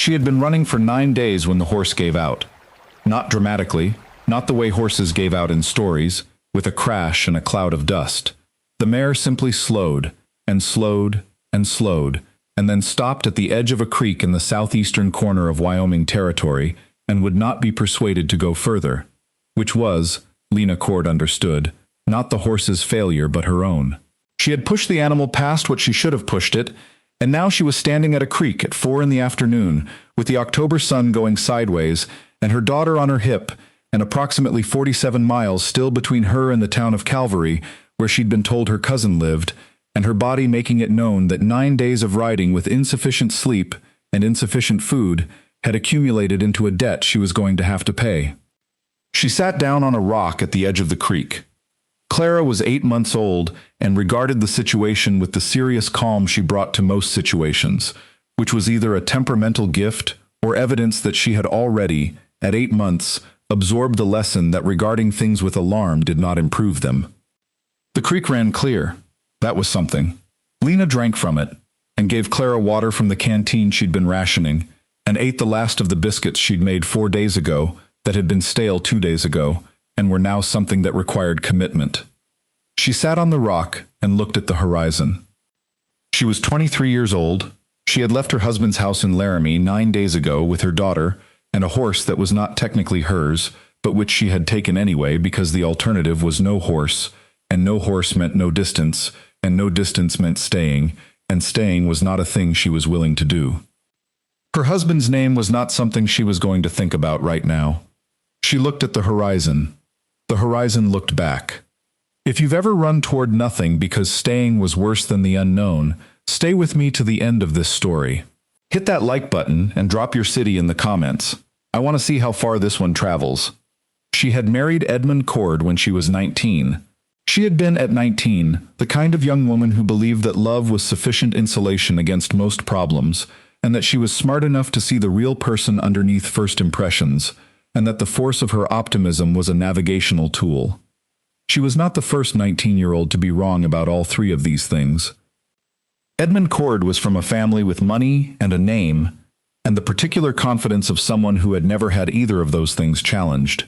She had been running for 9 days when the horse gave out. Not dramatically, not the way horses gave out in stories, with a crash and a cloud of dust. The mare simply slowed, and slowed, and slowed, and then stopped at the edge of a creek in the southeastern corner of Wyoming Territory and would not be persuaded to go further, which was, Lena Cord understood, not the horse's failure but her own. She had pushed the animal past what she should have pushed it, and now she was standing at a creek at 4 in the afternoon, with the October sun going sideways, and her daughter on her hip, and approximately 47 miles still between her and the town of Calvary, where she'd been told her cousin lived, and her body making it known that 9 days of riding with insufficient sleep and insufficient food had accumulated into a debt she was going to have to pay. She sat down on a rock at the edge of the creek. Clara was 8 months old and regarded the situation with the serious calm she brought to most situations, which was either a temperamental gift or evidence that she had already, at 8 months, absorbed the lesson that regarding things with alarm did not improve them. The creek ran clear. That was something. Lena drank from it, and gave Clara water from the canteen she'd been rationing, and ate the last of the biscuits she'd made 4 days ago that had been stale 2 days ago, and were now something that required commitment. She sat on the rock and looked at the horizon. She was 23 years old. She had left her husband's house in Laramie 9 days ago with her daughter and a horse that was not technically hers, but which she had taken anyway because the alternative was no horse, and no horse meant no distance, and no distance meant staying, and staying was not a thing she was willing to do. Her husband's name was not something she was going to think about right now. She looked at the horizon. The horizon looked back. If you've ever run toward nothing because staying was worse than the unknown, stay with me to the end of this story. Hit that like button and drop your city in the comments. I want to see how far this one travels. She had married Edmund Cord when she was 19. She had been, at 19, the kind of young woman who believed that love was sufficient insulation against most problems, and that she was smart enough to see the real person underneath first impressions, and that the force of her optimism was a navigational tool. She was not the first 19-year-old to be wrong about all three of these things. Edmund Cord was from a family with money and a name, and the particular confidence of someone who had never had either of those things challenged.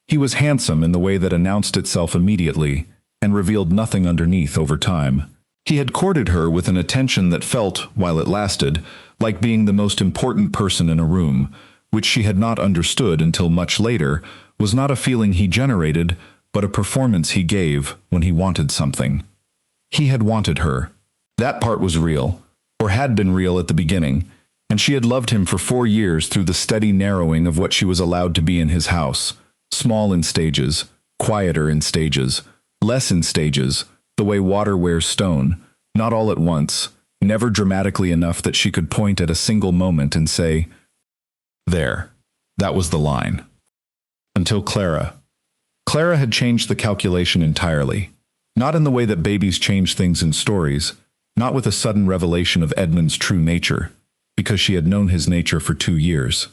He was handsome in the way that announced itself immediately, and revealed nothing underneath over time. He had courted her with an attention that felt, while it lasted, like being the most important person in a room, which she had not understood until much later, was not a feeling he generated, but a performance he gave when he wanted something. He had wanted her. That part was real, or had been real at the beginning, and she had loved him for 4 years through the steady narrowing of what she was allowed to be in his house, small in stages, quieter in stages, less in stages, the way water wears stone, not all at once, never dramatically enough that she could point at a single moment and say, "There, that was the line." Until Clara. Clara had changed the calculation entirely, not in the way that babies change things in stories, not with a sudden revelation of Edmund's true nature, because she had known his nature for 2 years.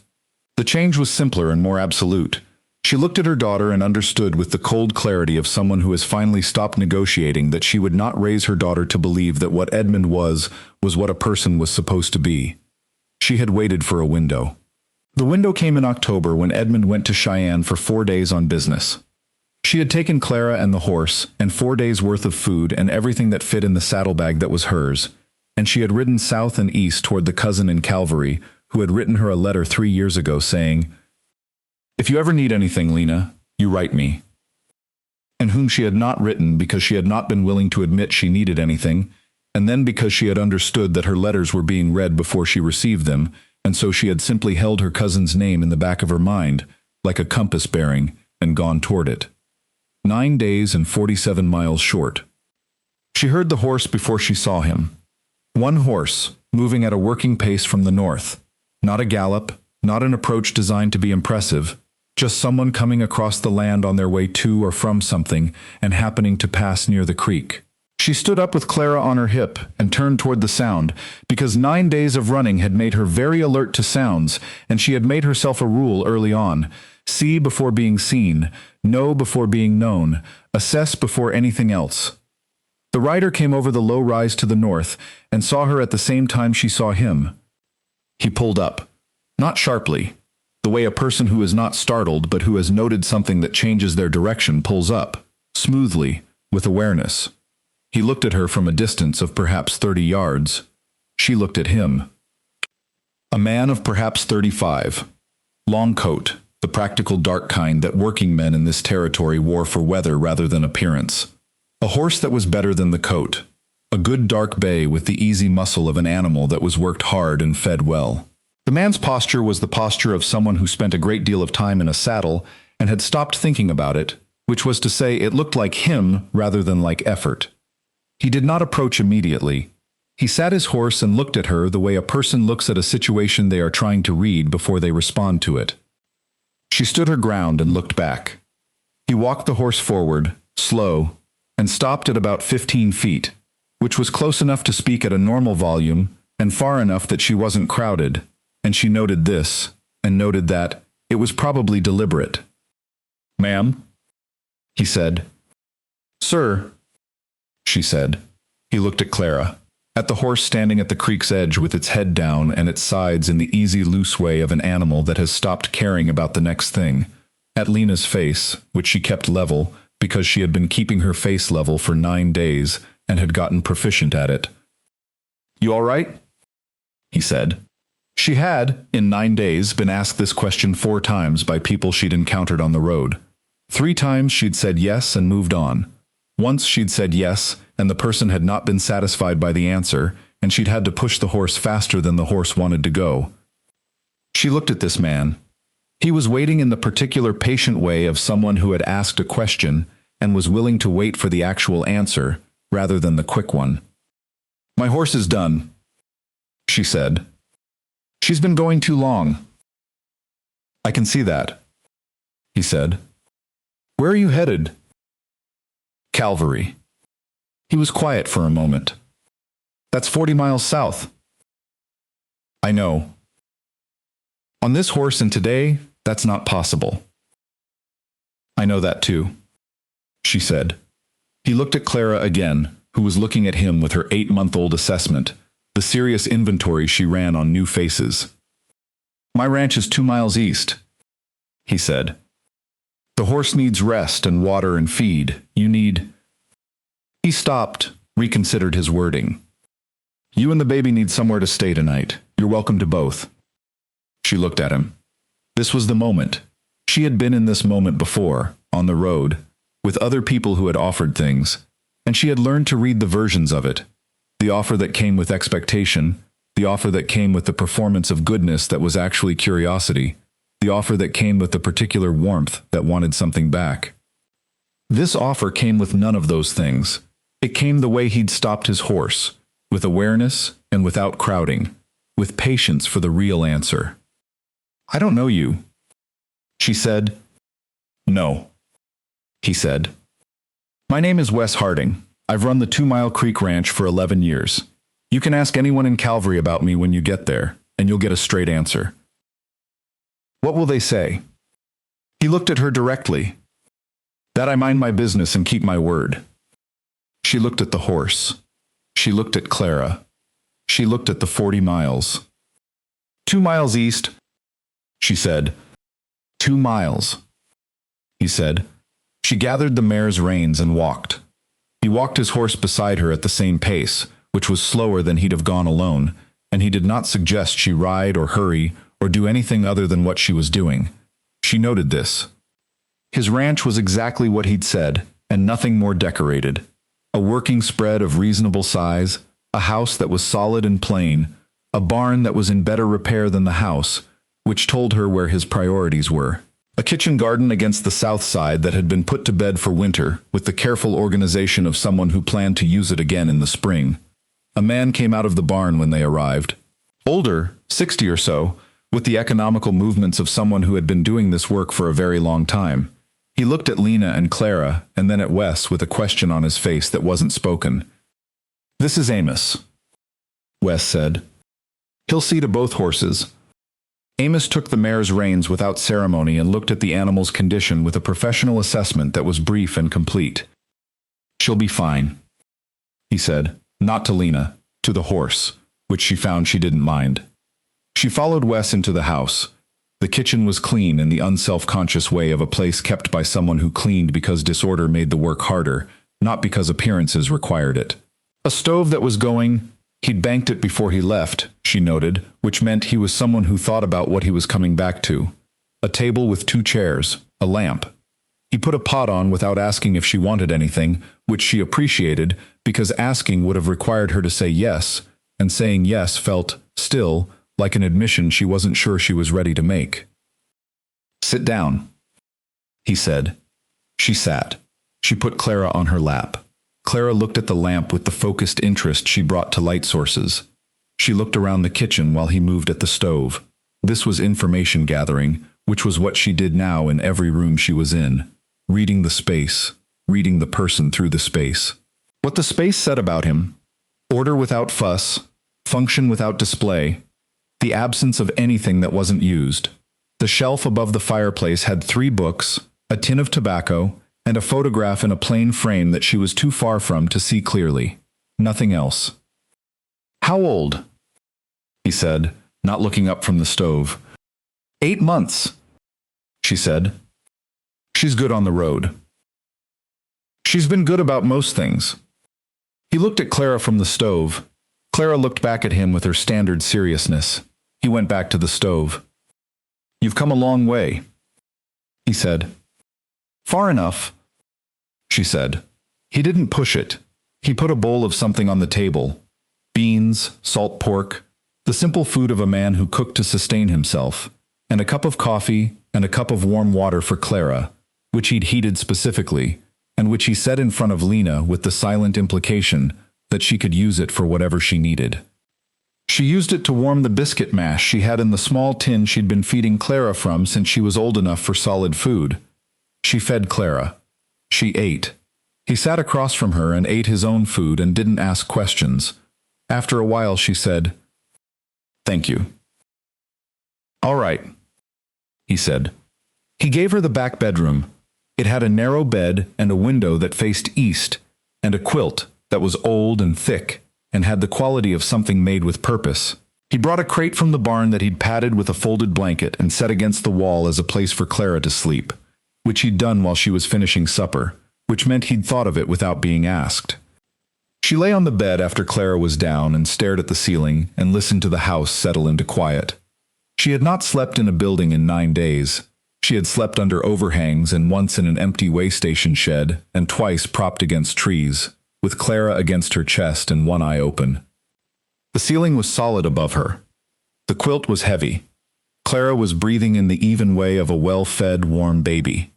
The change was simpler and more absolute. She looked at her daughter and understood with the cold clarity of someone who has finally stopped negotiating that she would not raise her daughter to believe that what Edmund was what a person was supposed to be. She had waited for a window. The window came in October when Edmund went to Cheyenne for 4 days on business. She had taken Clara and the horse, and 4 days' worth of food and everything that fit in the saddlebag that was hers, and she had ridden south and east toward the cousin in Calvary who had written her a letter 3 years ago saying, "If you ever need anything, Lena, you write me," and whom she had not written because she had not been willing to admit she needed anything, and then because she had understood that her letters were being read before she received them, and so she had simply held her cousin's name in the back of her mind, like a compass bearing, and gone toward it. 9 days and 47 miles short. She heard the horse before she saw him. One horse, moving at a working pace from the north. Not a gallop, not an approach designed to be impressive, just someone coming across the land on their way to or from something and happening to pass near the creek. She stood up with Clara on her hip and turned toward the sound, because 9 days of running had made her very alert to sounds, and she had made herself a rule early on: see before being seen, know before being known, assess before anything else. The rider came over the low rise to the north and saw her at the same time she saw him. He pulled up. Not sharply, the way a person who is not startled but who has noted something that changes their direction pulls up, smoothly, with awareness. He looked at her from a distance of perhaps 30 yards. She looked at him. A man of perhaps 35. Long coat, the practical dark kind that working men in this territory wore for weather rather than appearance. A horse that was better than the coat. A good dark bay with the easy muscle of an animal that was worked hard and fed well. The man's posture was the posture of someone who spent a great deal of time in a saddle and had stopped thinking about it, which was to say it looked like him rather than like effort. He did not approach immediately. He sat his horse and looked at her the way a person looks at a situation they are trying to read before they respond to it. She stood her ground and looked back. He walked the horse forward, slow, and stopped at about 15 feet, which was close enough to speak at a normal volume and far enough that she wasn't crowded, and she noted this, and noted that it was probably deliberate. "Ma'am?" he said. "Sir," she said. He looked at Clara, at the horse standing at the creek's edge with its head down and its sides in the easy, loose way of an animal that has stopped caring about the next thing, at Lena's face, which she kept level because she had been keeping her face level for 9 days and had gotten proficient at it. "You all right?" he said. She had, in 9 days, been asked this question 4 times by people she'd encountered on the road. 3 times she'd said yes and moved on. Once she'd said yes, and the person had not been satisfied by the answer, and she'd had to push the horse faster than the horse wanted to go. She looked at this man. He was waiting in the particular patient way of someone who had asked a question and was willing to wait for the actual answer, rather than the quick one. "My horse is done," she said. "She's been going too long." "I can see that," he said. "Where are you headed?" "Calvary." He was quiet for a moment. "That's 40 miles south." "I know. On this horse and today, that's not possible." "I know that too," she said. He looked at Clara again, who was looking at him with her 8-month-old assessment, the serious inventory she ran on new faces. "My ranch is 2 miles east," he said. "The horse needs rest and water and feed. You need—" He stopped, reconsidered his wording. "You and the baby need somewhere to stay tonight. You're welcome to both." She looked at him. This was the moment. She had been in this moment before, on the road, with other people who had offered things, and she had learned to read the versions of it. The offer that came with expectation, the offer that came with the performance of goodness that was actually curiosity, the offer that came with the particular warmth that wanted something back. This offer came with none of those things. It came the way he'd stopped his horse, with awareness and without crowding, with patience for the real answer. "I don't know you," she said. "No," he said. "My name is Wes Harding. I've run the 2 Mile Creek Ranch for 11 years. You can ask anyone in Calvary about me when you get there, and you'll get a straight answer." "What will they say?" He looked at her directly. "That I mind my business and keep my word." She looked at the horse. She looked at Clara. She looked at the 40 miles. 2 miles east," she said. 2 miles, he said. She gathered the mare's reins and walked. He walked his horse beside her at the same pace, which was slower than he'd have gone alone, and he did not suggest she ride or hurry or do anything other than what she was doing. She noted this. His ranch was exactly what he'd said, and nothing more decorated. A working spread of reasonable size, a house that was solid and plain, a barn that was in better repair than the house, which told her where his priorities were. A kitchen garden against the south side that had been put to bed for winter, with the careful organization of someone who planned to use it again in the spring. A man came out of the barn when they arrived. Older, 60 or so, with the economical movements of someone who had been doing this work for a very long time. He looked at Lena and Clara, and then at Wes with a question on his face that wasn't spoken. "This is Amos," Wes said. "He'll see to both horses." Amos took the mare's reins without ceremony and looked at the animal's condition with a professional assessment that was brief and complete. "She'll be fine," he said, not to Lena, to the horse, which she found she didn't mind. She followed Wes into the house. The kitchen was clean in the unself-conscious way of a place kept by someone who cleaned because disorder made the work harder, not because appearances required it. A stove that was going. He'd banked it before he left, she noted, which meant he was someone who thought about what he was coming back to. A table with 2 chairs, a lamp. He put a pot on without asking if she wanted anything, which she appreciated because asking would have required her to say yes, and saying yes felt, still, like an admission she wasn't sure she was ready to make. "Sit down," he said. She sat. She put Clara on her lap. Clara looked at the lamp with the focused interest she brought to light sources. She looked around the kitchen while he moved at the stove. This was information gathering, which was what she did now in every room she was in. Reading the space, reading the person through the space. What the space said about him. Order without fuss, function without display, the absence of anything that wasn't used. The shelf above the fireplace had 3 books, a tin of tobacco, and a photograph in a plain frame that she was too far from to see clearly. Nothing else. "How old?" he said, not looking up from the stove. 8 months, she said. "She's good on the road." "She's been good about most things." He looked at Clara from the stove. Clara looked back at him with her standard seriousness. He went back to the stove. "You've come a long way," he said. "Far enough," she said. He didn't push it. He put a bowl of something on the table. Beans, salt pork, the simple food of a man who cooked to sustain himself, and a cup of coffee and a cup of warm water for Clara, which he'd heated specifically, and which he set in front of Lena with the silent implication that she could use it for whatever she needed. She used it to warm the biscuit mash she had in the small tin she'd been feeding Clara from since she was old enough for solid food. She fed Clara. She ate. He sat across from her and ate his own food and didn't ask questions. After a while she said, "Thank you." "All right," he said. He gave her the back bedroom. It had a narrow bed and a window that faced east, and a quilt that was old and thick, and had the quality of something made with purpose. He brought a crate from the barn that he'd padded with a folded blanket and set against the wall as a place for Clara to sleep, which he'd done while she was finishing supper, which meant he'd thought of it without being asked. She lay on the bed after Clara was down and stared at the ceiling and listened to the house settle into quiet. She had not slept in a building in 9 days. She had slept under overhangs and once in an empty way station shed and twice propped against trees, with Clara against her chest and one eye open. The ceiling was solid above her. The quilt was heavy. Clara was breathing in the even way of a well-fed, warm baby.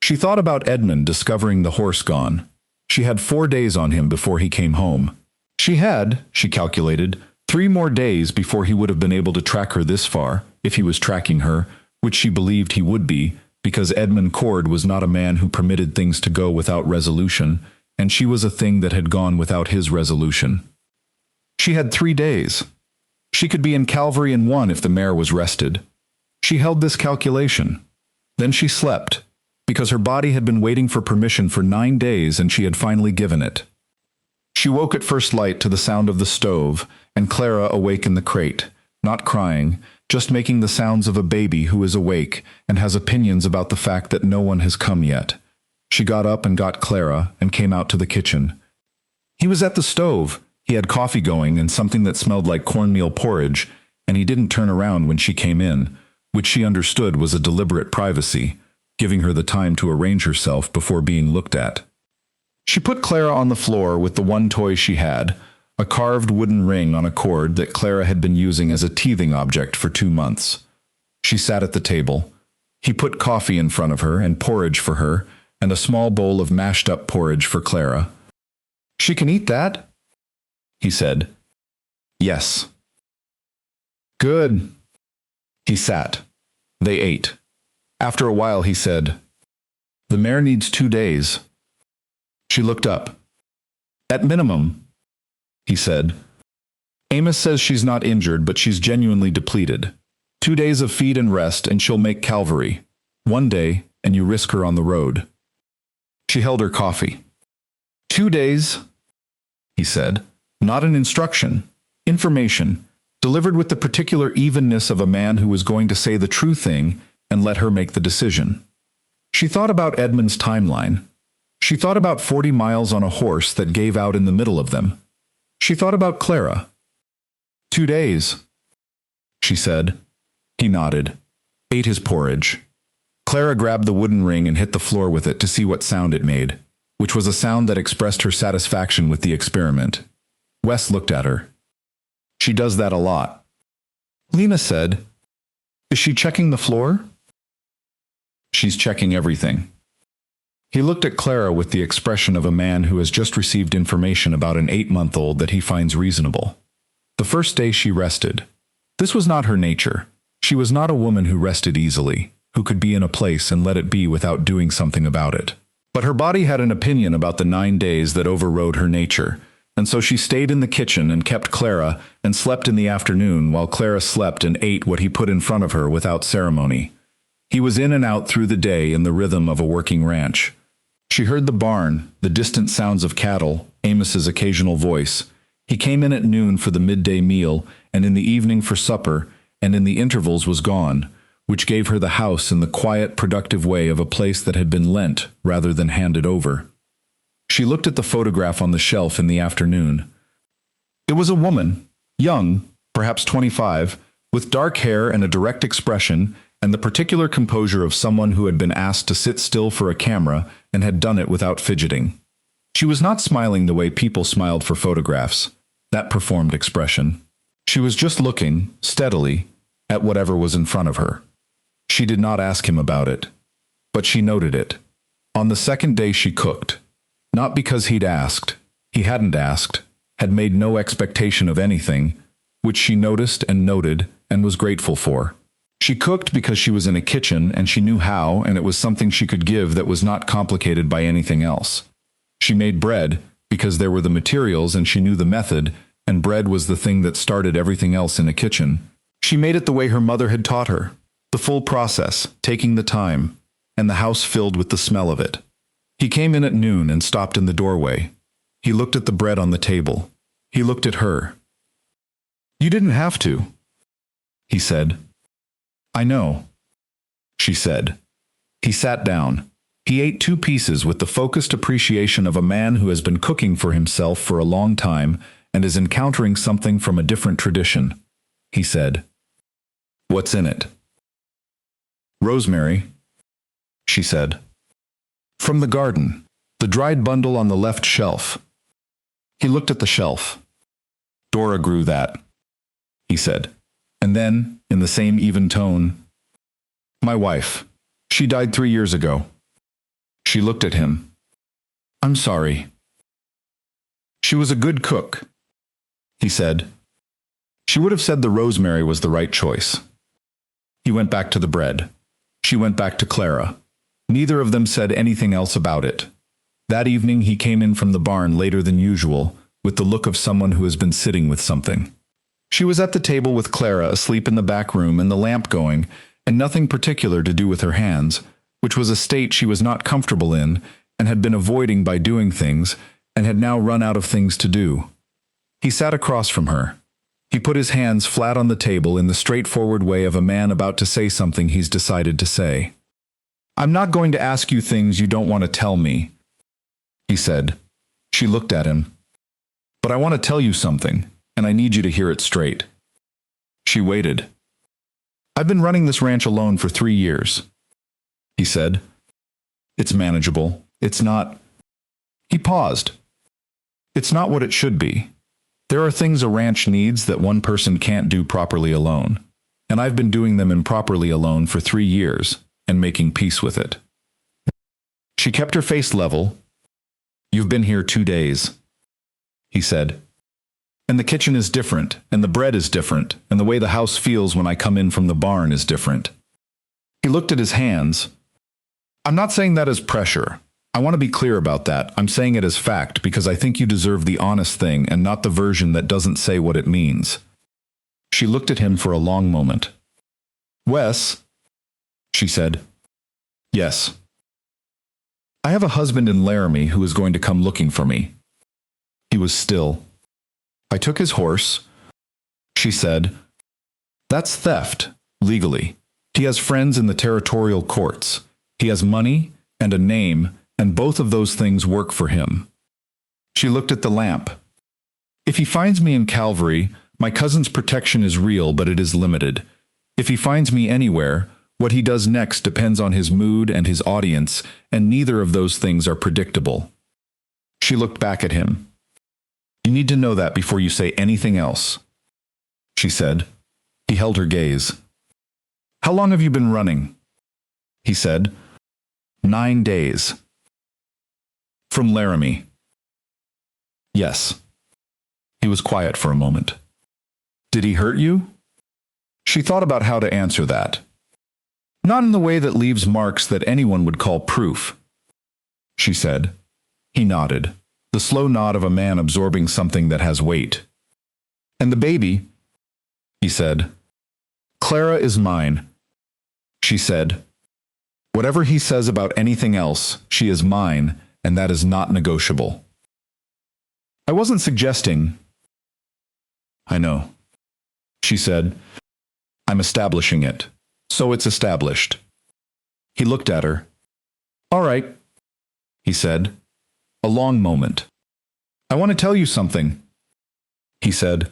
She thought about Edmund discovering the horse gone. She had 4 days on him before he came home. She had, she calculated, 3 more days before he would have been able to track her this far, if he was tracking her, which she believed he would be, because Edmund Cord was not a man who permitted things to go without resolution, and she was a thing that had gone without his resolution. She had 3 days. She could be in Calvary in 1 if the mare was rested. She held this calculation. Then she slept, because her body had been waiting for permission for 9 days and she had finally given it. She woke at first light to the sound of the stove, and Clara awake in the crate, not crying, just making the sounds of a baby who is awake and has opinions about the fact that no one has come yet. She got up and got Clara and came out to the kitchen. He was at the stove. He had coffee going and something that smelled like cornmeal porridge, and he didn't turn around when she came in, which she understood was a deliberate privacy, giving her the time to arrange herself before being looked at. She put Clara on the floor with the one toy she had, a carved wooden ring on a cord that Clara had been using as a teething object for 2 months. She sat at the table. He put coffee in front of her and porridge for her, and a small bowl of mashed-up porridge for Clara. "She can eat that?" he said. "Yes." "Good." He sat. They ate. After a while he said, "The mare needs 2 days." She looked up. "At minimum," he said. "Amos says she's not injured, but she's genuinely depleted. 2 days of feed and rest, and she'll make Calvary. 1 day, and you risk her on the road." She held her coffee. 2 days, he said. "Not an instruction. Information. delivered with the particular evenness of a man who was going to say the true thing and let her make the decision. She thought about Edmund's timeline. She thought about 40 miles on a horse that gave out in the middle of them. She thought about Clara. 2 days, she said. He nodded, ate his porridge. Clara grabbed the wooden ring and hit the floor with it to see what sound it made, which was a sound that expressed her satisfaction with the experiment. Wes looked at her. She does that a lot. Lena said, Is she checking the floor? She's checking everything. He looked at Clara with the expression of a man who has just received information about an 8-month-old that he finds reasonable. The first day she rested. This was not her nature. She was not a woman who rested easily, who could be in a place and let it be without doing something about it. But her body had an opinion about the 9 days that overrode her nature, and so she stayed in the kitchen and kept Clara and slept in the afternoon while Clara slept and ate what he put in front of her without ceremony. He was in and out through the day in the rhythm of a working ranch. She heard the barn, the distant sounds of cattle, Amos's occasional voice. He came in at noon for the midday meal, and in the evening for supper, and in the intervals was gone, which gave her the house in the quiet, productive way of a place that had been lent rather than handed over. She looked at the photograph on the shelf in the afternoon. It was a woman, young, perhaps 25, with dark hair and a direct expression, and the particular composure of someone who had been asked to sit still for a camera and had done it without fidgeting. She was not smiling the way people smiled for photographs, that performed expression. She was just looking, steadily, at whatever was in front of her. She did not ask him about it, but she noted it. On the second day she cooked, not because he'd asked, he hadn't asked, had made no expectation of anything, which she noticed and noted and was grateful for. She cooked because she was in a kitchen and she knew how, and it was something she could give that was not complicated by anything else. She made bread because there were the materials and she knew the method, and bread was the thing that started everything else in a kitchen. She made it the way her mother had taught her, the full process, taking the time, and the house filled with the smell of it. He came in at noon and stopped in the doorway. He looked at the bread on the table. He looked at her. "You didn't have to," he said. "I know," she said. He sat down. He ate 2 pieces with the focused appreciation of a man who has been cooking for himself for a long time and is encountering something from a different tradition. He said, "What's in it?" "Rosemary," she said. "From the garden, the dried bundle on the left shelf." He looked at the shelf. "Dora grew that," he said. And then, in the same even tone, "My wife. She died 3 years ago." She looked at him. "I'm sorry." "She was a good cook," he said. She would have said the rosemary was the right choice. He went back to the bread. She went back to Clara. Neither of them said anything else about it. That evening he came in from the barn later than usual, with the look of someone who has been sitting with something. She was at the table with Clara asleep in the back room and the lamp going, and nothing particular to do with her hands, which was a state she was not comfortable in and had been avoiding by doing things, and had now run out of things to do. He sat across from her. He put his hands flat on the table in the straightforward way of a man about to say something he's decided to say. "I'm not going to ask you things you don't want to tell me," he said. She looked at him. "But I want to tell you something, and I need you to hear it straight." She waited. "I've been running this ranch alone for 3 years," he said. "It's manageable. It's not—" He paused. "It's not what it should be. There are things a ranch needs that one person can't do properly alone, and I've been doing them improperly alone for 3 years and making peace with it." She kept her face level. "You've been here 2 days," he said. "And the kitchen is different, and the bread is different, and the way the house feels when I come in from the barn is different." He looked at his hands. "I'm not saying that as pressure. I want to be clear about that. I'm saying it as fact because I think you deserve the honest thing and not the version that doesn't say what it means." She looked at him for a long moment. "Wes," she said. "Yes." "I have a husband in Laramie who is going to come looking for me." He was still. "I took his horse." she said. That's theft, legally. He has friends in the territorial courts. He has money and a name, and both of those things work for him. She looked at the lamp. If he finds me in Calvary, my cousin's protection is real, but it is limited. If he finds me anywhere, what he does next depends on his mood and his audience, and neither of those things are predictable. She looked back at him. You need to know that before you say anything else, she said. He held her gaze. How long have you been running? He said. 9 days. From Laramie. Yes. He was quiet for a moment. Did he hurt you? She thought about how to answer that. Not in the way that leaves marks that anyone would call proof, she said. He nodded, the slow nod of a man absorbing something that has weight. And the baby, he said. Clara is mine, she said. Whatever he says about anything else, she is mine, and that is not negotiable. I wasn't suggesting. I know, she said. I'm establishing it. So it's established. He looked at her. All right, he said. A long moment. I want to tell you something, he said.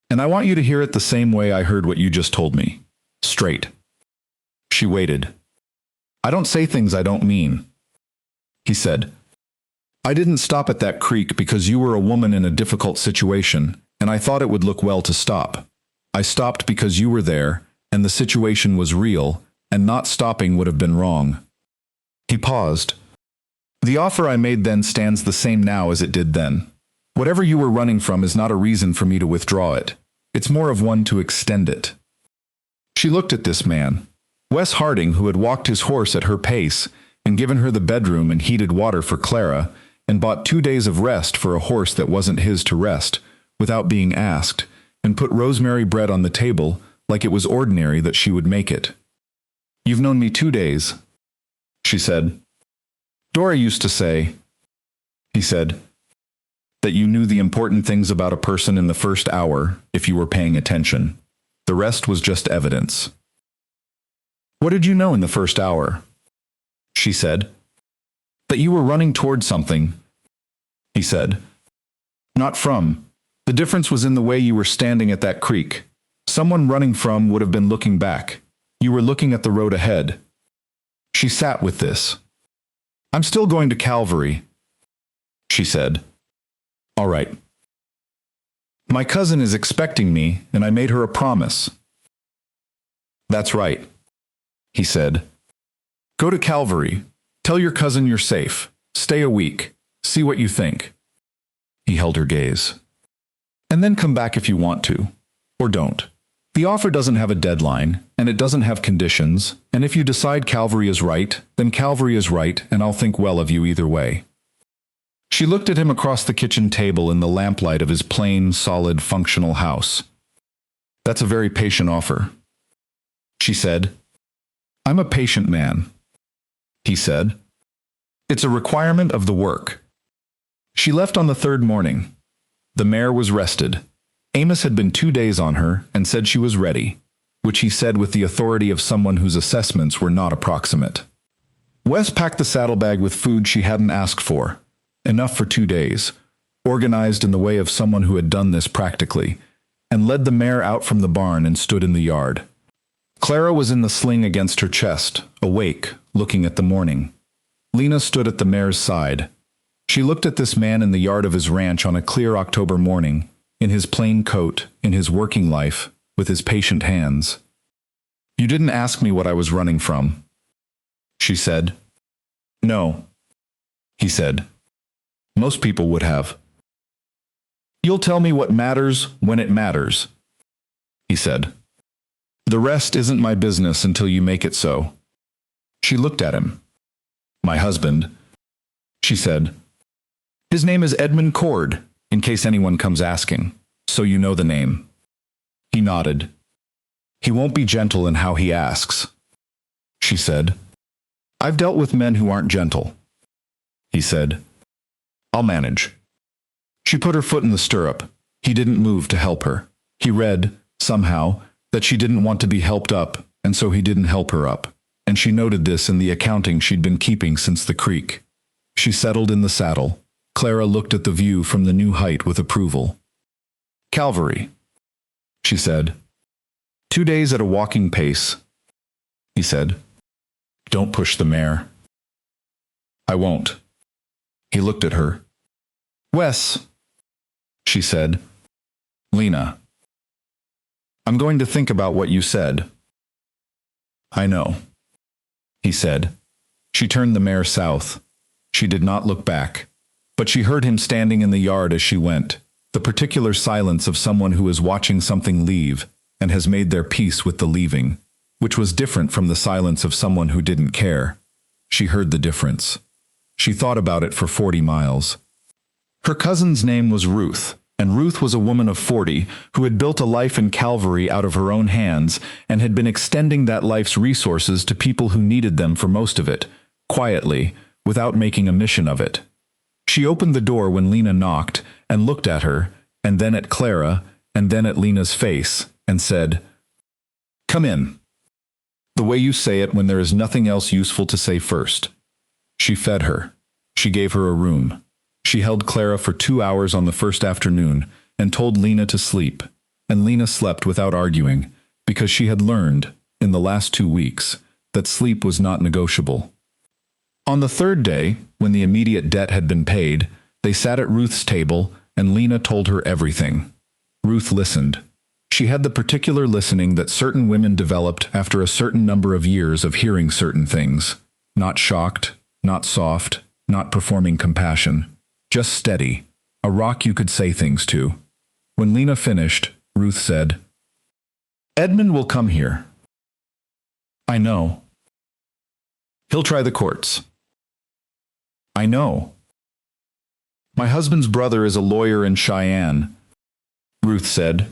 And I want you to hear it the same way I heard what you just told me. Straight. She waited. I don't say things I don't mean, he said. I didn't stop at that creek because you were a woman in a difficult situation, and I thought it would look well to stop. I stopped because you were there, and the situation was real, and not stopping would have been wrong. He paused. The offer I made then stands the same now as it did then. Whatever you were running from is not a reason for me to withdraw it. It's more of one to extend it. She looked at this man, Wes Harding, who had walked his horse at her pace and given her the bedroom and heated water for Clara, and bought 2 days of rest for a horse that wasn't his to rest, without being asked, and put rosemary bread on the table like it was ordinary that she would make it. You've known me 2 days, she said. Dora used to say, he said, that you knew the important things about a person in the first hour if you were paying attention. The rest was just evidence. What did you know in the first hour? She said. That you were running toward something, he said. Not from. The difference was in the way you were standing at that creek. Someone running from would have been looking back. You were looking at the road ahead. She sat with this. I'm still going to Calvary, she said. All right. My cousin is expecting me, and I made her a promise. That's right, he said. Go to Calvary. Tell your cousin you're safe. Stay a week. See what you think. He held her gaze. And then come back if you want to. Or don't. The offer doesn't have a deadline, and it doesn't have conditions, and if you decide Calvary is right, then Calvary is right, and I'll think well of you either way. She looked at him across the kitchen table in the lamplight of his plain, solid, functional house. That's a very patient offer, she said. I'm a patient man, he said. It's a requirement of the work. She left on the 3rd morning. The mare was rested. Amos had been 2 days on her and said she was ready, which he said with the authority of someone whose assessments were not approximate. Wes packed the saddlebag with food she hadn't asked for, enough for 2 days, organized in the way of someone who had done this practically, and led the mare out from the barn and stood in the yard. Clara was in the sling against her chest, awake, looking at the morning. Lena stood at the mare's side. She looked at this man in the yard of his ranch on a clear October morning, in his plain coat, in his working life, with his patient hands. You didn't ask me what I was running from, she said. No, he said. Most people would have. You'll tell me what matters when it matters, he said. The rest isn't my business until you make it so. She looked at him. My husband, she said. His name is Edmund Cord, in case anyone comes asking, so you know the name. He nodded. He won't be gentle in how he asks, she said. I've dealt with men who aren't gentle, he said. I'll manage. She put her foot in the stirrup. He didn't move to help her. He read, somehow, that she didn't want to be helped up, and so he didn't help her up, and she noted this in the accounting she'd been keeping since the creek. She settled in the saddle. Clara looked at the view from the new height with approval. "Calvary," she said. "2 days at a walking pace," he said. "Don't push the mare." "I won't." He looked at her. "Wes," she said. "Lena, I'm going to think about what you said." "I know," he said. She turned the mare south. She did not look back, but she heard him standing in the yard as she went, the particular silence of someone who is watching something leave and has made their peace with the leaving, which was different from the silence of someone who didn't care. She heard the difference. She thought about it for 40 miles. Her cousin's name was Ruth, and Ruth was a woman of 40 who had built a life in Calvary out of her own hands and had been extending that life's resources to people who needed them for most of it, quietly, without making a mission of it. She opened the door when Lena knocked and looked at her, and then at Clara, and then at Lena's face, and said, "Come in," the way you say it when there is nothing else useful to say first. She fed her. She gave her a room. She held Clara for 2 hours on the first afternoon and told Lena to sleep, and Lena slept without arguing, because she had learned, in the last 2 weeks, that sleep was not negotiable. On the third day, when the immediate debt had been paid, they sat at Ruth's table, and Lena told her everything. Ruth listened. She had the particular listening that certain women developed after a certain number of years of hearing certain things. Not shocked, not soft, not performing compassion. Just steady, a rock you could say things to. When Lena finished, Ruth said, "Edmund will come here." "I know." "He'll try the courts." "I know." "My husband's brother is a lawyer in Cheyenne," Ruth said.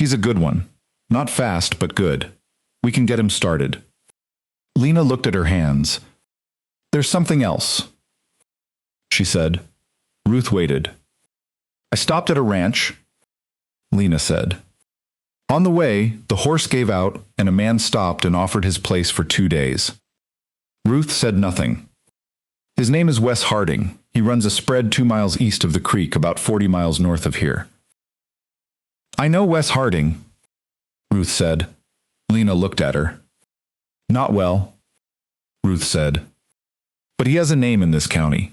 "He's a good one. Not fast, but good. We can get him started." Lena looked at her hands. "There's something else," she said. Ruth waited. "I stopped at a ranch," Lena said. On the way, the horse gave out, and a man stopped and offered his place for 2 days. Ruth said nothing. "His name is Wes Harding. He runs a spread 2 miles east of the creek, about 40 miles north of here." "I know Wes Harding," Ruth said. Lena looked at her. "Not well," Ruth said. "But he has a name in this county.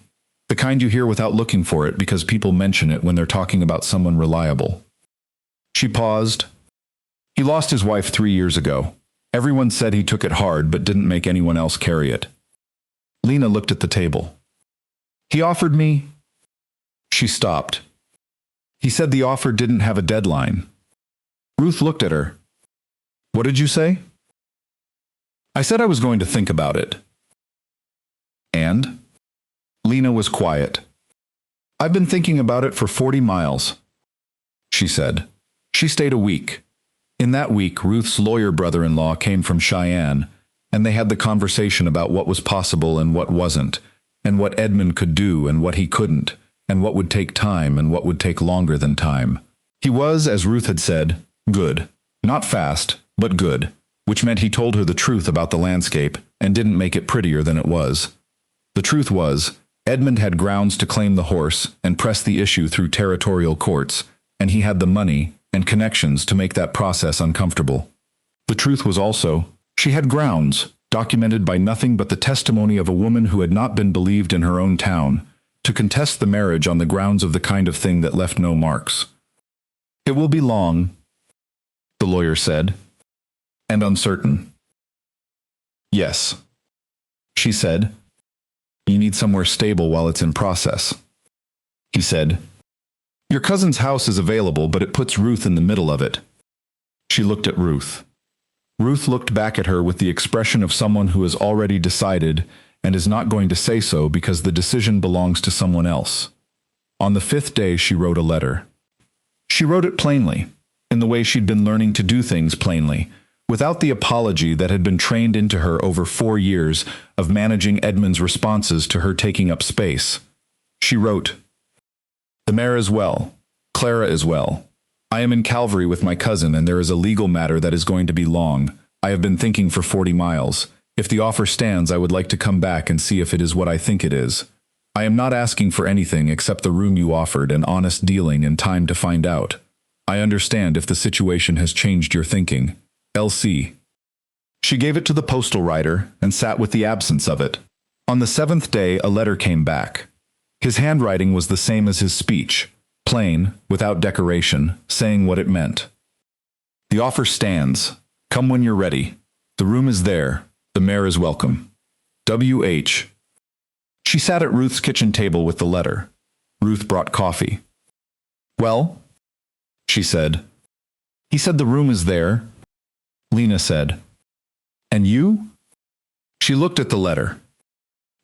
The kind you hear without looking for it because people mention it when they're talking about someone reliable." She paused. "He lost his wife 3 years ago. Everyone said he took it hard but didn't make anyone else carry it." Lena looked at the table. "He offered me—" She stopped. "He said the offer didn't have a deadline." Ruth looked at her. "What did you say?" "I said I was going to think about it." "And?" Lena was quiet. "I've been thinking about it for 40 miles, she said. She stayed a week. In that week, Ruth's lawyer brother-in-law came from Cheyenne, and they had the conversation about what was possible and what wasn't, and what Edmund could do and what he couldn't, and what would take time and what would take longer than time. He was, as Ruth had said, good. Not fast, but good, which meant he told her the truth about the landscape and didn't make it prettier than it was. The truth was, Edmund had grounds to claim the horse and press the issue through territorial courts, and he had the money and connections to make that process uncomfortable. The truth was also, she had grounds, documented by nothing but the testimony of a woman who had not been believed in her own town, to contest the marriage on the grounds of the kind of thing that left no marks. "It will be long," the lawyer said, "and uncertain." "Yes," she said. "You need somewhere stable while it's in process," he said. "Your cousin's house is available, but it puts Ruth in the middle of it." She looked at Ruth. Ruth looked back at her with the expression of someone who has already decided and is not going to say so because the decision belongs to someone else. On the 5th day, she wrote a letter. She wrote it plainly, in the way she'd been learning to do things plainly, without the apology that had been trained into her over 4 years of managing Edmund's responses to her taking up space. She wrote, "The mare is well. Clara is well. I am in Calvary with my cousin, and there is a legal matter that is going to be long. I have been thinking for 40 miles. If the offer stands, I would like to come back and see if it is what I think it is. I am not asking for anything except the room you offered and honest dealing and time to find out. I understand if the situation has changed your thinking. LC. She gave it to the postal rider and sat with the absence of it. On the 7th day, a letter came back. His handwriting was the same as his speech, plain, without decoration, saying what it meant. The offer stands. Come when you're ready. The room is there. The mayor is welcome. W.H. She sat at Ruth's kitchen table with the letter. Ruth brought coffee. Well? She said. He said the room is there. Lena said. And you? She looked at the letter.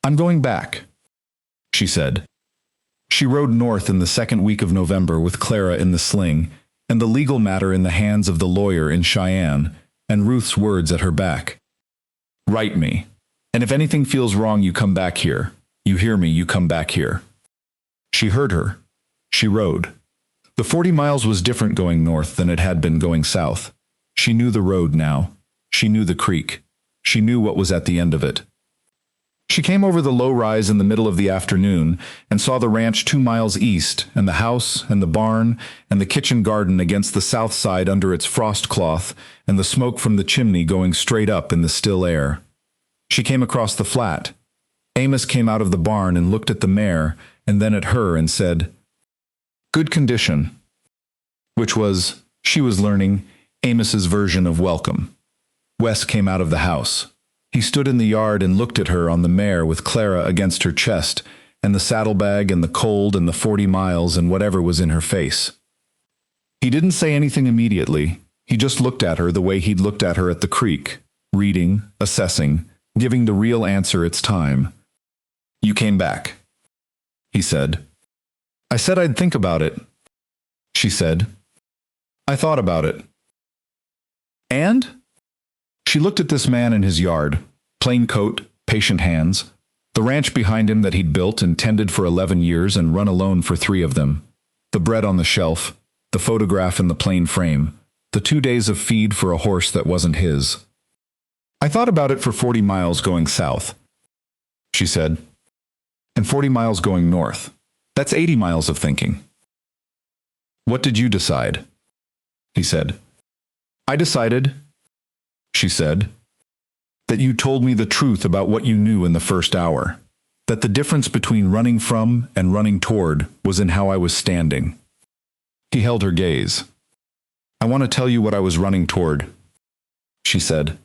I'm going back, she said. She rode north in the 2nd week of November with Clara in the sling, and the legal matter in the hands of the lawyer in Cheyenne, and Ruth's words at her back. Write me. And if anything feels wrong, you come back here. You hear me, you come back here. She heard her. She rode. The 40 miles was different going north than it had been going south. She knew the road now. She knew the creek. She knew what was at the end of it. She came over the low rise in the middle of the afternoon and saw the ranch 2 miles east, and the house and the barn and the kitchen garden against the south side under its frost cloth, and the smoke from the chimney going straight up in the still air. She came across the flat. Amos came out of the barn and looked at the mare and then at her and said, "Good condition," which was, she was learning, Amos's version of welcome. Wes came out of the house. He stood in the yard and looked at her on the mare with Clara against her chest, and the saddlebag and the cold and the 40 miles and whatever was in her face. He didn't say anything immediately. He just looked at her the way he'd looked at her at the creek, reading, assessing, giving the real answer its time. You came back, he said. I said I'd think about it, she said. I thought about it. And? She looked at this man in his yard, plain coat, patient hands, the ranch behind him that he'd built and tended for 11 years and run alone for 3 of them, the bread on the shelf, the photograph in the plain frame, the 2 days of feed for a horse that wasn't his. I thought about it for 40 miles going south, she said, and 40 miles going north. That's 80 miles of thinking. What did you decide? He said. I decided, she said, that you told me the truth about what you knew in the first hour, that the difference between running from and running toward was in how I was standing. He held her gaze. I want to tell you what I was running toward, she said.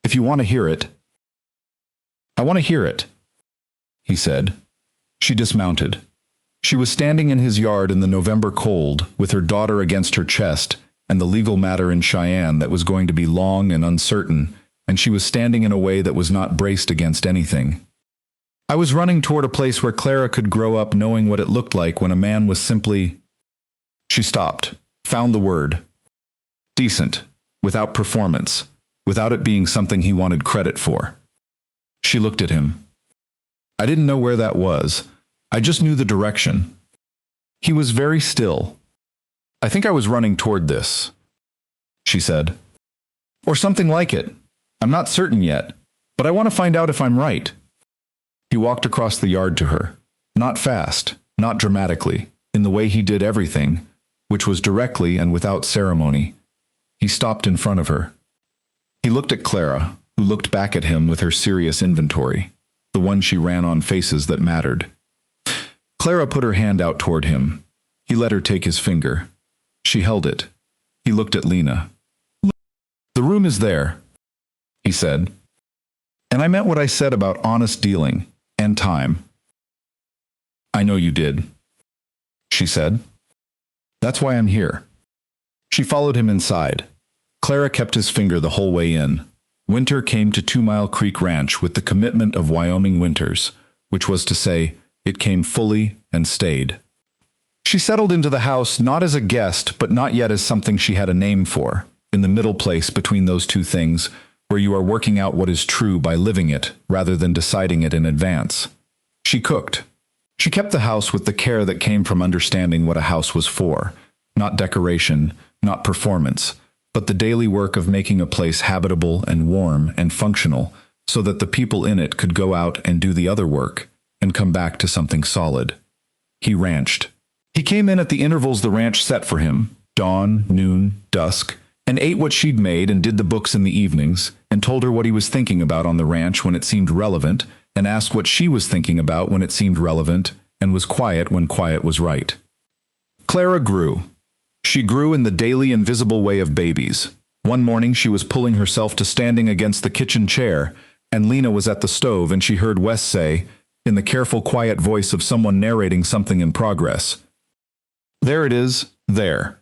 If you want to hear it. I want to hear it, he said. She dismounted. She was standing in his yard in the November cold, with her daughter against her chest, and the legal matter in Cheyenne that was going to be long and uncertain, and she was standing in a way that was not braced against anything. I was running toward a place where Clara could grow up knowing what it looked like when a man was simply... She stopped, found the word. Decent, without performance, without it being something he wanted credit for. She looked at him. I didn't know where that was. I just knew the direction. He was very still. I think I was running toward this, she said. Or something like it. I'm not certain yet, but I want to find out if I'm right. He walked across the yard to her, not fast, not dramatically, in the way he did everything, which was directly and without ceremony. He stopped in front of her. He looked at Clara, who looked back at him with her serious inventory, the one she ran on faces that mattered. Clara put her hand out toward him. He let her take his finger. She held it. He looked at Lena. The room is there, he said. And I meant what I said about honest dealing and time. I know you did, she said. That's why I'm here. She followed him inside. Clara kept his finger the whole way in. Winter came to 2 Mile Creek Ranch with the commitment of Wyoming winters, which was to say, it came fully and stayed. She settled into the house not as a guest, but not yet as something she had a name for, in the middle place between those two things, where you are working out what is true by living it rather than deciding it in advance. She cooked. She kept the house with the care that came from understanding what a house was for, not decoration, not performance, but the daily work of making a place habitable and warm and functional so that the people in it could go out and do the other work and come back to something solid. He ranched. He came in at the intervals the ranch set for him, dawn, noon, dusk, and ate what she'd made and did the books in the evenings, and told her what he was thinking about on the ranch when it seemed relevant, and asked what she was thinking about when it seemed relevant, and was quiet when quiet was right. Clara grew. She grew in the daily invisible way of babies. One morning she was pulling herself to standing against the kitchen chair, and Lena was at the stove, and she heard Wes say, in the careful, quiet voice of someone narrating something in progress, "There it is, there."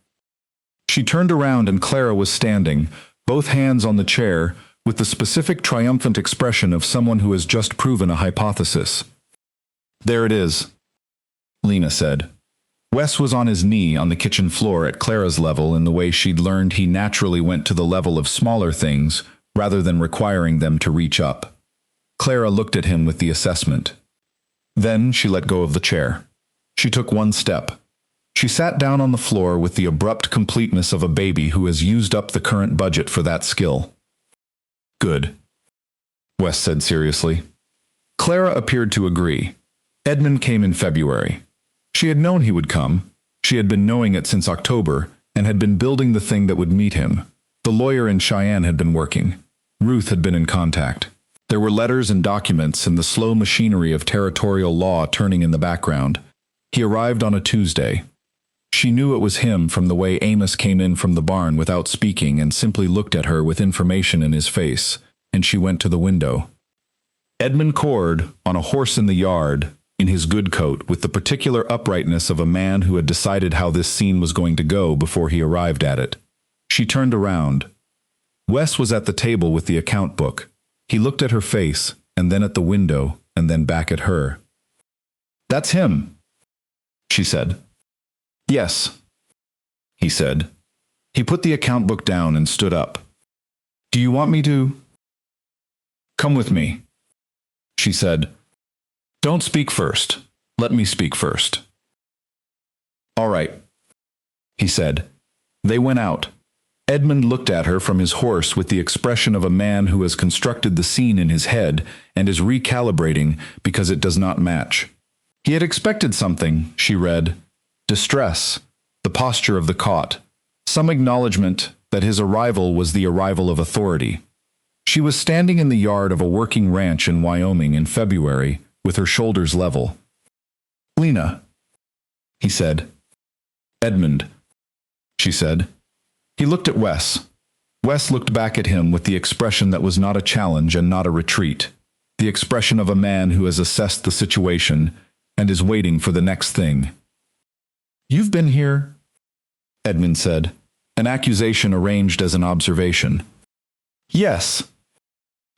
She turned around and Clara was standing, both hands on the chair, with the specific triumphant expression of someone who has just proven a hypothesis. "There it is," Lena said. Wes was on his knee on the kitchen floor at Clara's level in the way she'd learned he naturally went to the level of smaller things rather than requiring them to reach up. Clara looked at him with the assessment. Then she let go of the chair. She took one step. She sat down on the floor with the abrupt completeness of a baby who has used up the current budget for that skill. "Good," Wes said seriously. Clara appeared to agree. Edmund came in February. She had known he would come. She had been knowing it since October and had been building the thing that would meet him. The lawyer in Cheyenne had been working. Ruth had been in contact. There were letters and documents and the slow machinery of territorial law turning in the background. He arrived on a Tuesday. She knew it was him from the way Amos came in from the barn without speaking and simply looked at her with information in his face, and she went to the window. Edmund Cord, on a horse in the yard, in his good coat, with the particular uprightness of a man who had decided how this scene was going to go before he arrived at it. She turned around. Wes was at the table with the account book. He looked at her face, and then at the window, and then back at her. "That's him," she said. "Yes," he said. He put the account book down and stood up. "Do you want me to?" "Come with me," she said. "Don't speak first. Let me speak first." "All right," he said. They went out. Edmund looked at her from his horse with the expression of a man who has constructed the scene in his head and is recalibrating because it does not match. He had expected something, she read. Distress, the posture of the cot, some acknowledgement that his arrival was the arrival of authority. She was standing in the yard of a working ranch in Wyoming in February, with her shoulders level. "Lena," he said. "Edmund," she said. He looked at Wes. Wes looked back at him with the expression that was not a challenge and not a retreat, the expression of a man who has assessed the situation and is waiting for the next thing. "You've been here," Edmund said, an accusation arranged as an observation. "Yes,"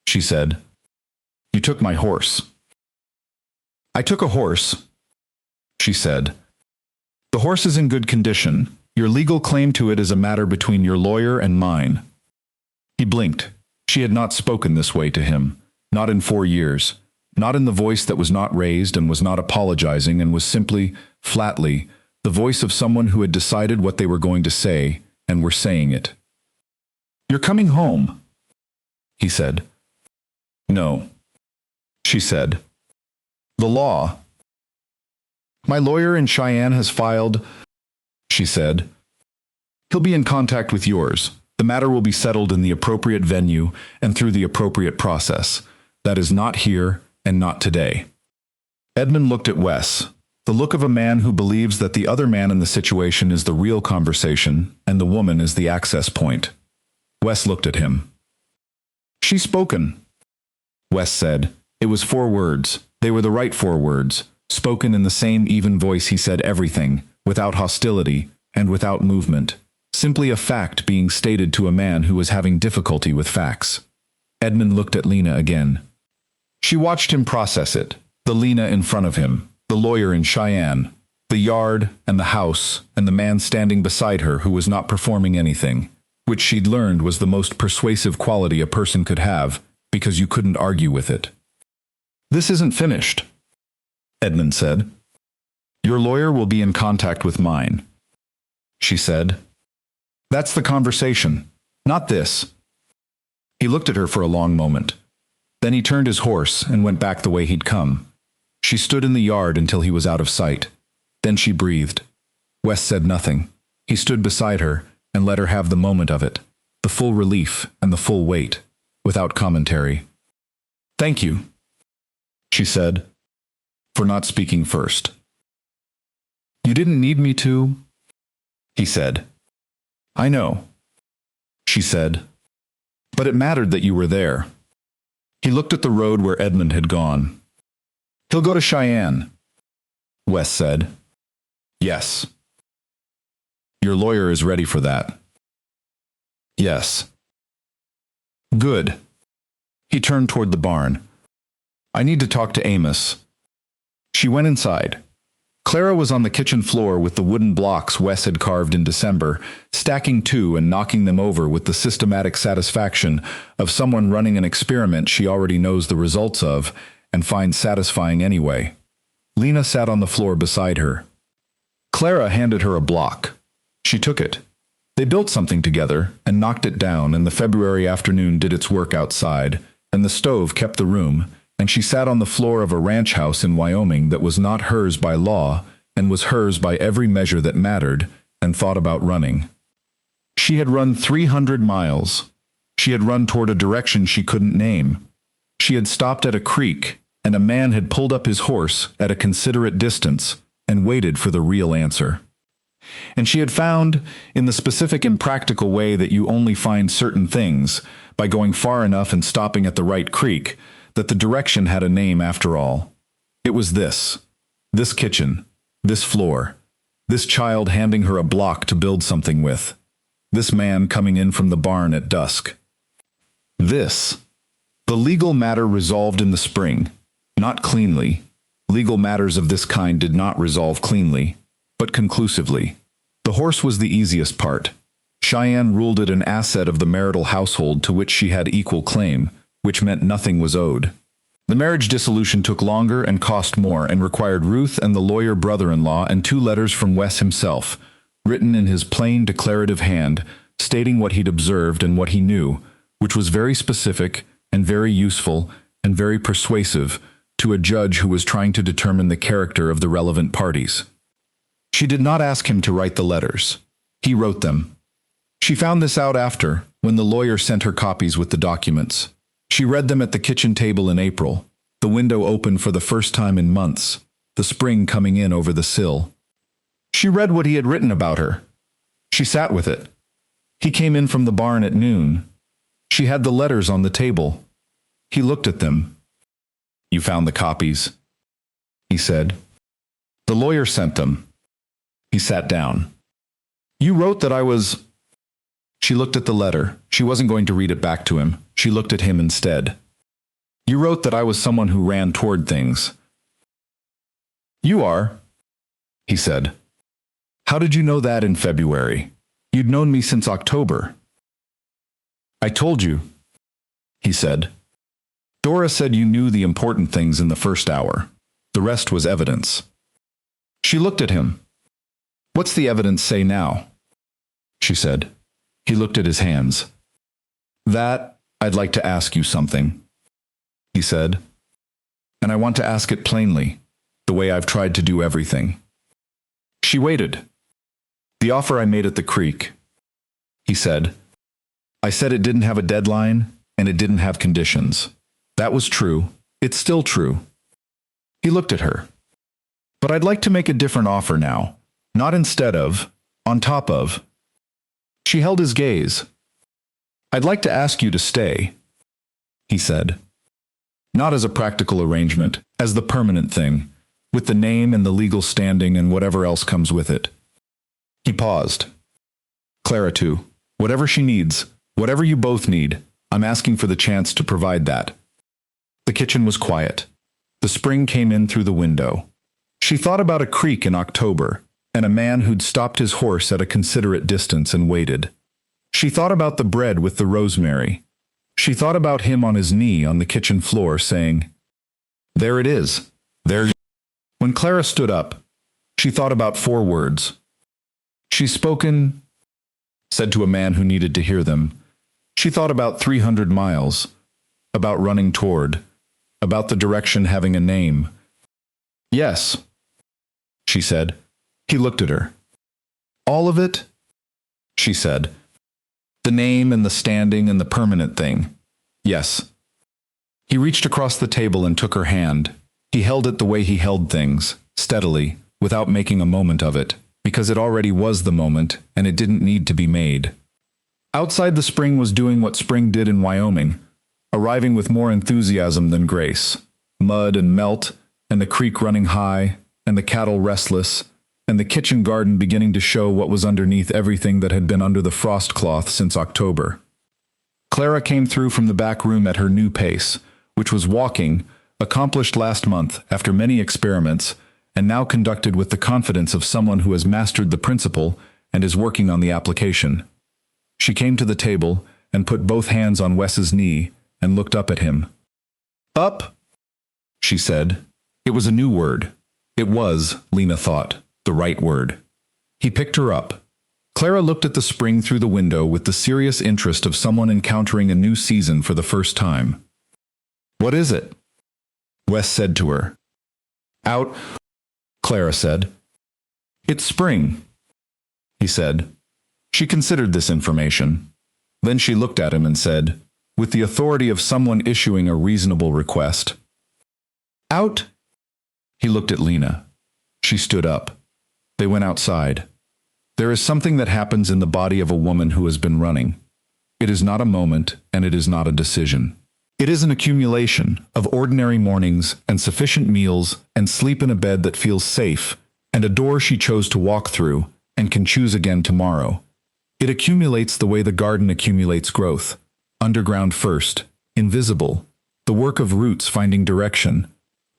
she said. "You took my horse." "I took a horse," she said. "The horse is in good condition. Your legal claim to it is a matter between your lawyer and mine." He blinked. She had not spoken this way to him, not in 4 years, not in the voice that was not raised and was not apologizing and was simply, flatly, the voice of someone who had decided what they were going to say and were saying it. "You're coming home," he said. "No," she said. "The law." "My lawyer in Cheyenne has filed," she said. "He'll be in contact with yours. The matter will be settled in the appropriate venue and through the appropriate process. That is not here and not today." Edmund looked at Wes, the look of a man who believes that the other man in the situation is the real conversation and the woman is the access point. Wes looked at him. "She's spoken," Wes said. It was 4 words. They were the right 4 words. Spoken in the same even voice he said everything, without hostility and without movement. Simply a fact being stated to a man who was having difficulty with facts. Edmund looked at Lena again. She watched him process it, the Lena in front of him, the lawyer in Cheyenne, the yard and the house and the man standing beside her who was not performing anything, which she'd learned was the most persuasive quality a person could have, because you couldn't argue with it. "This isn't finished," Edmund said. "Your lawyer will be in contact with mine." she said. That's the conversation, not this. He looked at her for a long moment. Then he turned his horse and went back the way he'd come. She stood in the yard until he was out of sight. Then she breathed. Wes said nothing. He stood beside her and let her have the moment of it, the full relief and the full weight, without commentary. Thank you, she said, for not speaking first. You didn't need me to, he said. I know, she said, but it mattered that you were there. He looked at the road where Edmund had gone. He'll go to Cheyenne, Wes said. Yes. Your lawyer is ready for that. Yes. Good. He turned toward the barn. I need to talk to Amos. She went inside. Clara was on the kitchen floor with the wooden blocks Wes had carved in December, stacking two and knocking them over with the systematic satisfaction of someone running an experiment she already knows the results of and finds satisfying anyway. Lena sat on the floor beside her. Clara handed her a block. She took it. They built something together and knocked it down, and the February afternoon did its work outside, and the stove kept the room, and she sat on the floor of a ranch house in Wyoming that was not hers by law and was hers by every measure that mattered, and thought about running. She had run 300 miles. She had run toward a direction she couldn't name. She had stopped at a creek, and a man had pulled up his horse at a considerate distance and waited for the real answer. And she had found, in the specific impractical way that you only find certain things, by going far enough and stopping at the right creek, that the direction had a name after all. It was this kitchen, this floor, this child handing her a block to build something with, this man coming in from the barn at dusk. This. The legal matter resolved in the spring, not cleanly. Legal matters of this kind did not resolve cleanly, but conclusively. The horse was the easiest part. Cheyenne ruled it an asset of the marital household to which she had equal claim, which meant nothing was owed. The marriage dissolution took longer and cost more and required Ruth and the lawyer brother-in-law and 2 letters from Wes himself, written in his plain declarative hand, stating what he'd observed and what he knew, which was very specific and very useful and very persuasive to a judge who was trying to determine the character of the relevant parties. She did not ask him to write the letters. He wrote them. She found this out after, when the lawyer sent her copies with the documents. She read them at the kitchen table in April, the window open for the first time in months, the spring coming in over the sill. She read what he had written about her. She sat with it. He came in from the barn at noon. She had the letters on the table. He looked at them. You found the copies, he said. The lawyer sent them. He sat down. You wrote that I was... She looked at the letter. She wasn't going to read it back to him. She looked at him instead. You wrote that I was someone who ran toward things. You are, he said. How did you know that in February? You'd known me since October. I told you, he said. Dora said you knew the important things in the first hour. The rest was evidence. She looked at him. What's the evidence say now? She said. He looked at his hands. That, I'd like to ask you something, he said. And I want to ask it plainly, the way I've tried to do everything. She waited. The offer I made at the creek, he said. I said it didn't have a deadline, and it didn't have conditions. That was true. It's still true. He looked at her. But I'd like to make a different offer now. Not instead of, on top of. She held his gaze. I'd like to ask you to stay, he said. Not as a practical arrangement, as the permanent thing, with the name and the legal standing and whatever else comes with it. He paused. Clara too. Whatever she needs, whatever you both need, I'm asking for the chance to provide that. The kitchen was quiet. The spring came in through the window. She thought about a creek in October, and a man who'd stopped his horse at a considerate distance and waited. She thought about the bread with the rosemary. She thought about him on his knee on the kitchen floor saying, There it is. There. When Clara stood up, she thought about 4 words. She's spoken, said to a man who needed to hear them. She thought about 300 miles, about running toward, about the direction having a name. Yes, she said. He looked at her. All of it? She said. The name and the standing and the permanent thing. Yes. He reached across the table and took her hand. He held it the way he held things, steadily, without making a moment of it, because it already was the moment and it didn't need to be made. Outside, the spring was doing what spring did in Wyoming, arriving with more enthusiasm than grace. Mud and melt, and the creek running high, and the cattle restless, and the kitchen garden beginning to show what was underneath everything that had been under the frost cloth since October. Clara came through from the back room at her new pace, which was walking, accomplished last month after many experiments, and now conducted with the confidence of someone who has mastered the principle and is working on the application. She came to the table and put both hands on Wes's knee and looked up at him. Up, she said. It was a new word. It was, Lena thought, the right word. He picked her up. Clara looked at the spring through the window with the serious interest of someone encountering a new season for the first time. What is it? Wes said to her. Out, Clara said. It's spring, he said. She considered this information. Then she looked at him and said, with the authority of someone issuing a reasonable request, Out. He looked at Lena. She stood up. They went outside. There is something that happens in the body of a woman who has been running. It is not a moment, and it is not a decision. It is an accumulation of ordinary mornings and sufficient meals and sleep in a bed that feels safe and a door she chose to walk through and can choose again tomorrow. It accumulates the way the garden accumulates growth. Underground first, invisible, the work of roots finding direction.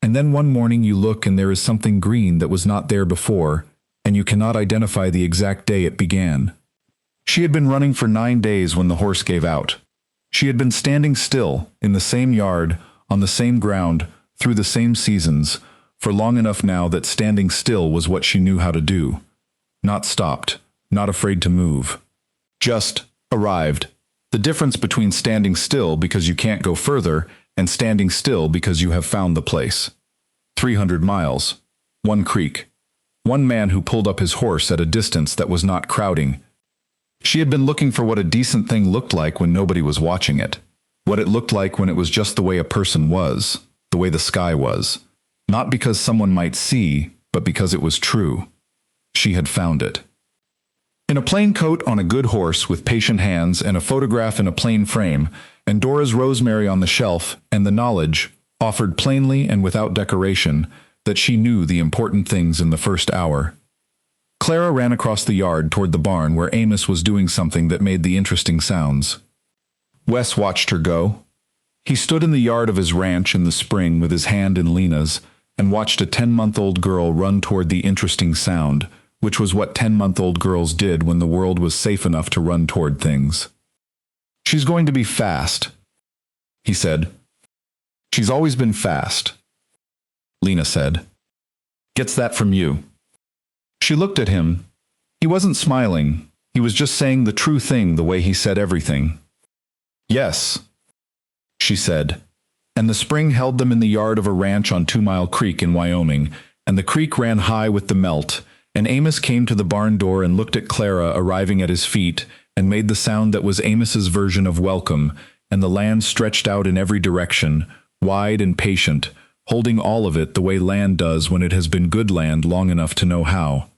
And then one morning you look and there is something green that was not there before, and you cannot identify the exact day it began. She had been running for 9 days when the horse gave out. She had been standing still, in the same yard, on the same ground, through the same seasons, for long enough now that standing still was what she knew how to do. Not stopped, not afraid to move. Just arrived. The difference between standing still because you can't go further and standing still because you have found the place. 300 miles. One creek. One man who pulled up his horse at a distance that was not crowding. She had been looking for what a decent thing looked like when nobody was watching it. What it looked like when it was just the way a person was, the way the sky was. Not because someone might see, but because it was true. She had found it. In a plain coat on a good horse with patient hands and a photograph in a plain frame, and Dora's rosemary on the shelf, and the knowledge, offered plainly and without decoration, that she knew the important things in the first hour. Clara ran across the yard toward the barn where Amos was doing something that made the interesting sounds. Wes watched her go. He stood in the yard of his ranch in the spring with his hand in Lena's and watched a 10-month-old girl run toward the interesting sound, which was what 10-month-old girls did when the world was safe enough to run toward things. She's going to be fast, he said. She's always been fast, Lena said. Gets that from you. She looked at him. He wasn't smiling. He was just saying the true thing the way he said everything. Yes, she said. And the spring held them in the yard of a ranch on 2 Mile Creek in Wyoming, and the creek ran high with the melt, and Amos came to the barn door and looked at Clara arriving at his feet and made the sound that was Amos's version of welcome, and the land stretched out in every direction, wide and patient, holding all of it the way land does when it has been good land long enough to know how.